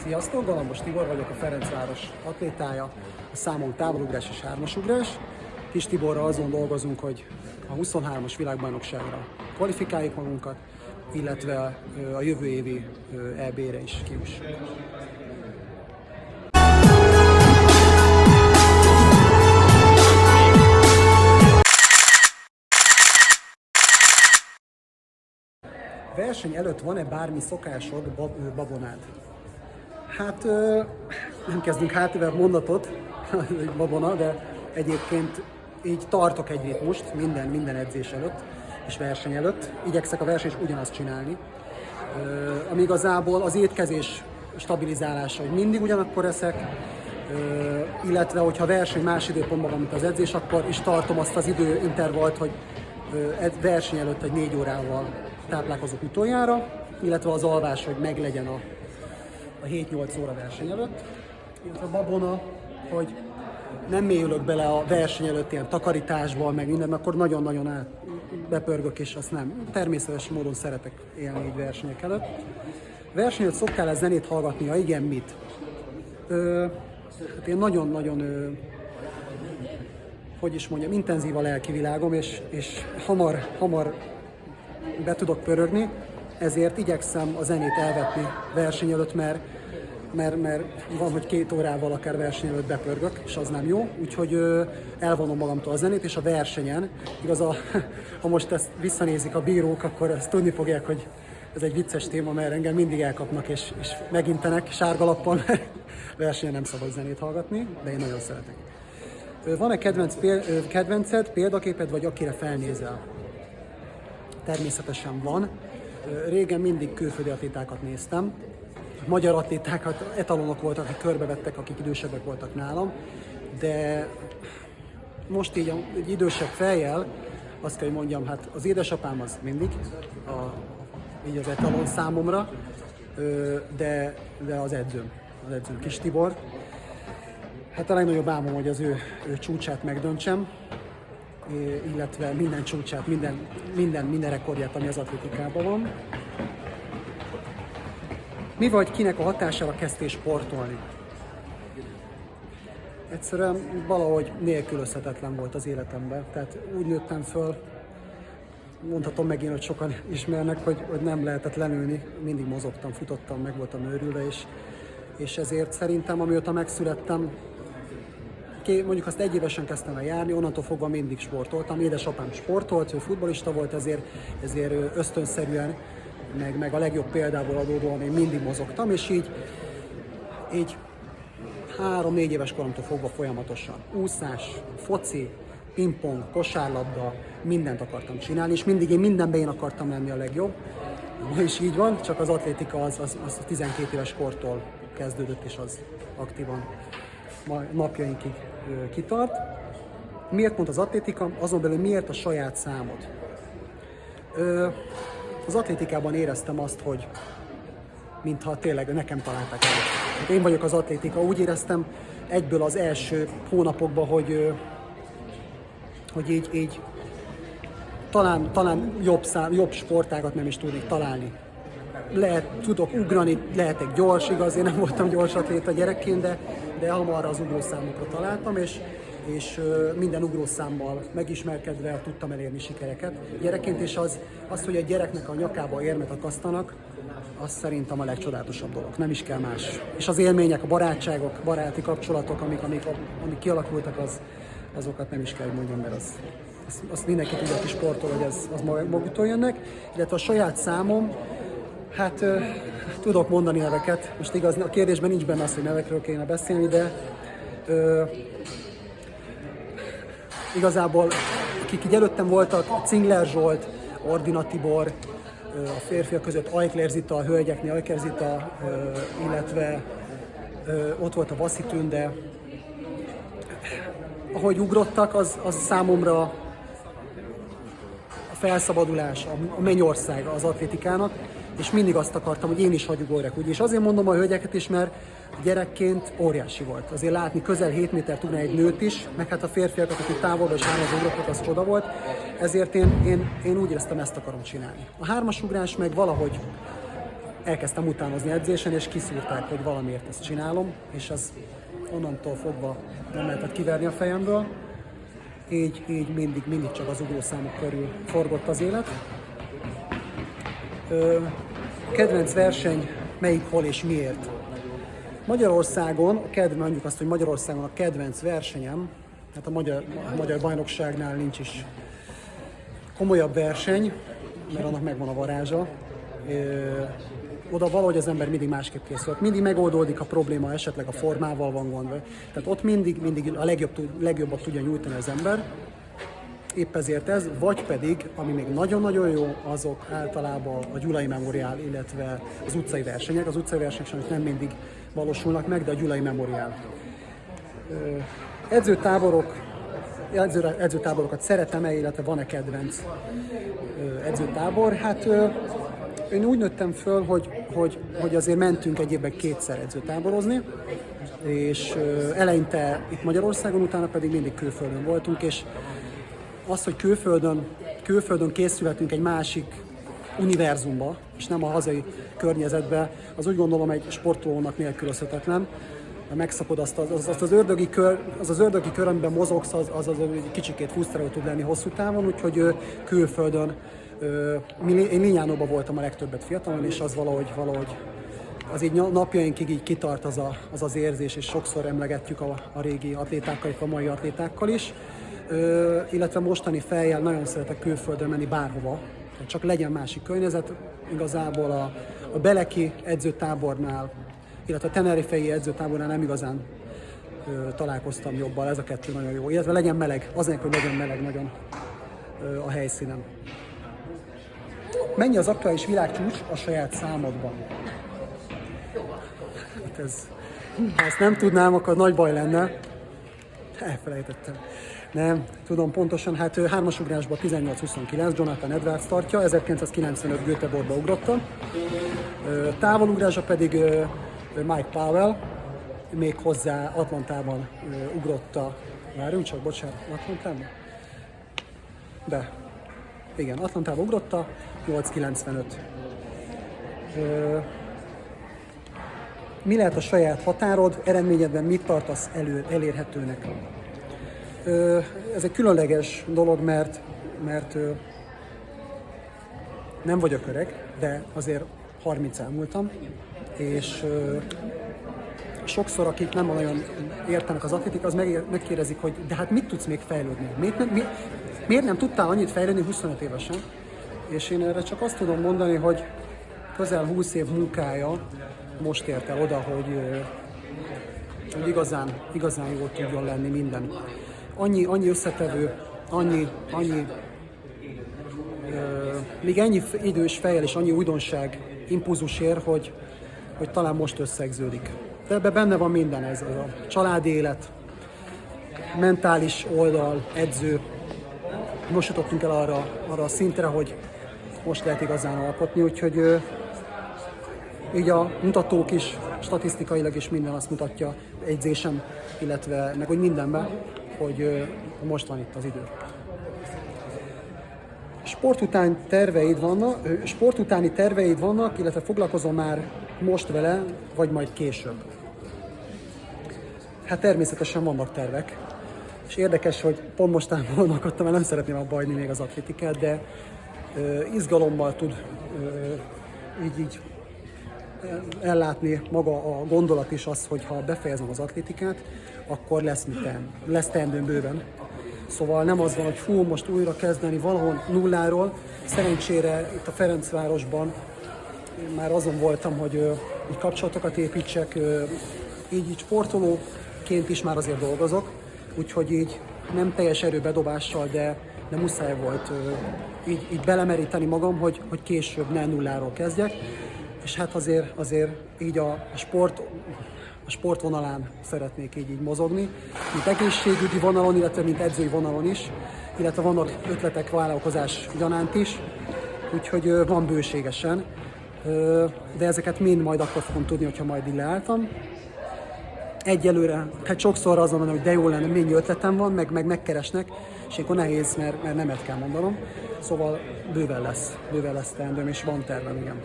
Sziasztok, Galambos Tibor vagyok, a Ferencváros atlétája, a számom távolugrás és hármasugrás. Kis Tiborral azon dolgozunk, hogy a 23-as világbajnokságra kvalifikáljuk magunkat, illetve a jövő évi EB-re is kijussunk. Verseny előtt van-e bármi szokásod, babonád? Hát nem kezdünk hátivel mondatot, babona, de egyébként így tartok egy ritmust minden edzés előtt és verseny előtt. Igyekszek a verseny is ugyanazt csinálni. Ami igazából az étkezés stabilizálása, hogy mindig ugyanakkor eszek, illetve hogyha a verseny más időpontban van, mint az edzés, akkor is tartom azt az időintervallt, hogy verseny előtt egy 4 órával táplálkozok utoljára, illetve az alvás, hogy meglegyen a 7-8 óra verseny előtt. Illetve a babona, hogy nem mélyülök bele a verseny előtt ilyen takarításba, meg minden, akkor nagyon-nagyon bepörgök, és azt nem. Természetes módon szeretek élni így versenyek előtt. Verseny előtt szoktál-e zenét hallgatni? Ha igen, mit? Hát én nagyon-nagyon hogy is mondjam, intenzív a lelki világom, és hamar be tudok pörögni, ezért igyekszem a zenét elvetni verseny előtt, mert van, hogy 2 órával akár verseny előtt bepörgök, és az nem jó, úgyhogy elvonom magamtól a zenét, és a versenyen, igaz, ha most ezt visszanézik a bírók, akkor ezt tudni fogják, hogy ez egy vicces téma, mert engem mindig elkapnak, és megintenek sárgalappal, mert versenyen nem szabad zenét hallgatni, de én nagyon szeretek. Van-e kedvenced, példaképed, vagy akire felnézel? Természetesen van. Régen mindig külföldi atlétákat néztem. Magyar atlétákat, etalonok voltak, akik körbevettek, akik idősebbek voltak nálam. De most így egy idősebb fejjel azt kell, hogy mondjam, hát az édesapám az mindig így az etalon számomra, de az edzőm Kis Tibor. Hát a legnagyobb álmom, hogy az ő csúcsát megdöntsem, illetve minden csúcsát, minden rekordját, ami az atlétikában van. Mi vagy kinek a hatására kezdtél sportolni? Egyszerűen valahogy nélkülözhetetlen volt az életemben. Tehát úgy nőttem föl, mondhatom megint, hogy sokan ismernek, hogy nem lehetett lenülni. Mindig mozogtam, futottam, meg voltam őrülve, és ezért szerintem, amióta megszülettem, mondjuk azt 1 évesen kezdtem el járni, onnantól fogva mindig sportoltam. Édesapám sportolt, ő futballista volt, ezért ösztönszerűen, meg a legjobb példából adódóan én mindig mozogtam, és így 3-4 éves koromtól fogva folyamatosan úszás, foci, pingpong, kosárlabda, mindent akartam csinálni, és mindig én mindenben én akartam lenni a legjobb. Ma is így van, csak az atlétika az 12 éves kortól kezdődött, és az aktívan napjainkig kitart. Miért pont az atlétika? Azon belül miért a saját számod? Az atlétikában éreztem azt, hogy mintha tényleg nekem találták el. Én vagyok az atlétika. Úgy éreztem egyből az első hónapokban, hogy így talán jobb sportágat nem is tudnék találni. Tudok ugrani, lehetek gyors, igaz, én nem voltam gyors atléta gyerekként, de hamar az ugrószámokra találtam, és minden ugrószámmal megismerkedve tudtam elérni sikereket gyerekként, és az, hogy a gyereknek a nyakába érmet akasztanak, az szerintem a legcsodálatosabb dolog, nem is kell más. És az élmények, a barátságok, baráti kapcsolatok, amik kialakultak, azokat nem is kell, hogy mondjam, mert azt mindenki tudja, aki sportol, hogy az magától jönnek, illetve a saját számom, hát tudok mondani neveket, most igaz, a kérdésben nincs benne az, hogy nevekről kéne beszélni, de igazából akik így előttem voltak, Cingler Zsolt, Ordina Tibor, a férfiak között Ajkler Zita, a hölgyeknél Ajkler Zita, illetve ott volt a Vaszi Tünde. Ahogy ugrottak, az számomra a felszabadulás, a mennyország az atlétikának, és mindig azt akartam, hogy én is hagy ugorjak. És azért mondom a hölgyeket is, mert gyerekként óriási volt. Azért látni közel 7 métert ugrani egy nőt is, meg hát a férfiakat, akik távolba és hármas ugrottak, az csoda volt. Ezért én úgy éreztem, ezt akarom csinálni. A hármas ugrás meg valahogy elkezdtem utánozni edzésen, és kiszúrták, hogy valamiért ezt csinálom, és az onnantól fogva nem lehetett kiverni a fejemből. Így mindig csak az ugrószámok körül forgott az élet. Kedvenc verseny, melyik, hol és miért? Magyarországon, mondjuk azt, hogy Magyarországon a kedvenc versenyem, hát a magyar bajnokságnál nincs is komolyabb verseny, mert annak megvan a varázsa. Oda valahogy az ember mindig másképp készül. Mindig megoldódik a probléma, esetleg a formával van gond. Tehát ott mindig a legjobbat tudja nyújtani az ember. Épp ezért ez, vagy pedig, ami még nagyon-nagyon jó, azok általában a Gyulai Memoriál, illetve az utcai versenyek. Az utcai versenyek sajnos nem mindig valósulnak meg, de a Gyulai Memoriál. Edzőtáborokat szeretem-e, illetve van-e kedvenc edzőtábor? Hát én úgy nőttem föl, hogy azért mentünk egy évben 2-szer edzőtáborozni, és eleinte itt Magyarországon, utána pedig mindig külföldön voltunk, és az, hogy külföldön készülhetünk egy másik univerzumba, és nem a hazai környezetbe, az úgy gondolom egy sportolónak nélkülözhetetlen. Megszakod az ördögi kör, amiben mozogsz, az egy kicsikét frusztráló tud lenni hosszú távon, úgyhogy külföldön, én Lignánóban voltam a legtöbbet fiatalon, és az valahogy az így napjainkig így kitart az érzés, és sokszor emlegetjük a régi atlétákkal, a mai atlétákkal is. Illetve mostani fejjel nagyon szeretek külföldön menni bárhova, csak legyen másik környezet. Igazából a beleki edzőtábornál, illetve a tenerifei edzőtábornál nem igazán találkoztam jobban, ez a kettő nagyon jó. Illetve legyen meleg, azért, hogy legyen meleg nagyon a helyszínen. Mennyi az aktuális világcsúcs a saját számodban? Hát ha ezt nem tudnám, akkor nagy baj lenne. Elfelejtettem. Nem, tudom pontosan, hát 3-as ugrásban 18-29 Jonathan Edwards tartja, 1995 Göteborgba ugrotta. Távolugrásra pedig Mike Powell, még hozzá Atlantában ugrotta. Várjunk csak, bocsánat, Atlantában? De, igen, Atlantában ugrotta, 8.95. Mi lehet a saját határod, eredményedben mit tartasz elérhetőnek? Ez egy különleges dolog, mert nem vagyok öreg, de azért 30 elmúltam, és sokszor, akik nem nagyon értenek az atlétika, az megkérdezik, hogy de hát mit tudsz még fejlődni? Miért nem tudtál annyit fejlődni 25 évesen? És én erre csak azt tudom mondani, hogy közel 20 év munkája most ért el oda, hogy igazán jól tudjon lenni minden. Annyi összetevő, még ennyi idős fejjel és annyi újdonság, impulzus ér, hogy talán most összegződik. De ebben benne van minden, ez a családi élet, mentális oldal, edző. Most jutottunk el arra a szintre, hogy most lehet igazán alkotni, úgyhogy így a mutatók is, statisztikailag is minden azt mutatja, edzésem, illetve meg hogy mindenben, hogy most van itt az idő. Sport utáni terveid vannak, illetve foglalkozom már most vele, vagy majd később? Hát természetesen vannak tervek, és érdekes, hogy pont mostában akadtam, mert nem szeretném abba hagyni még az atlétikát, de izgalommal tud így ellátni maga a gondolat is az, hogy ha befejezem az atlétikát, akkor lesz teendőm bőven. Szóval nem az van, hogy most újra kezdeni valahol nulláról. Szerencsére itt a Ferencvárosban már azon voltam, hogy kapcsolatokat építsek, így sportolóként is már azért dolgozok, úgyhogy így nem teljes erőbedobással, de muszáj volt így belemeríteni magam, hogy később ne nulláról kezdjek. És hát azért így a sport vonalán szeretnék így mozogni, mint egészségügyi vonalon, illetve mint edzői vonalon is, illetve vannak ötletek vállalkozás gyanánt is, úgyhogy van bőségesen, de ezeket mind majd akkor fogom tudni, hogyha majd így leálltam. Egyelőre, hát sokszor azon mondom, hogy de jó lenne, mennyi ötletem van, meg megkeresnek, és akkor nehéz, mert nemet kell mondanom, szóval bőven lesz teendőm, és van tervem, igen.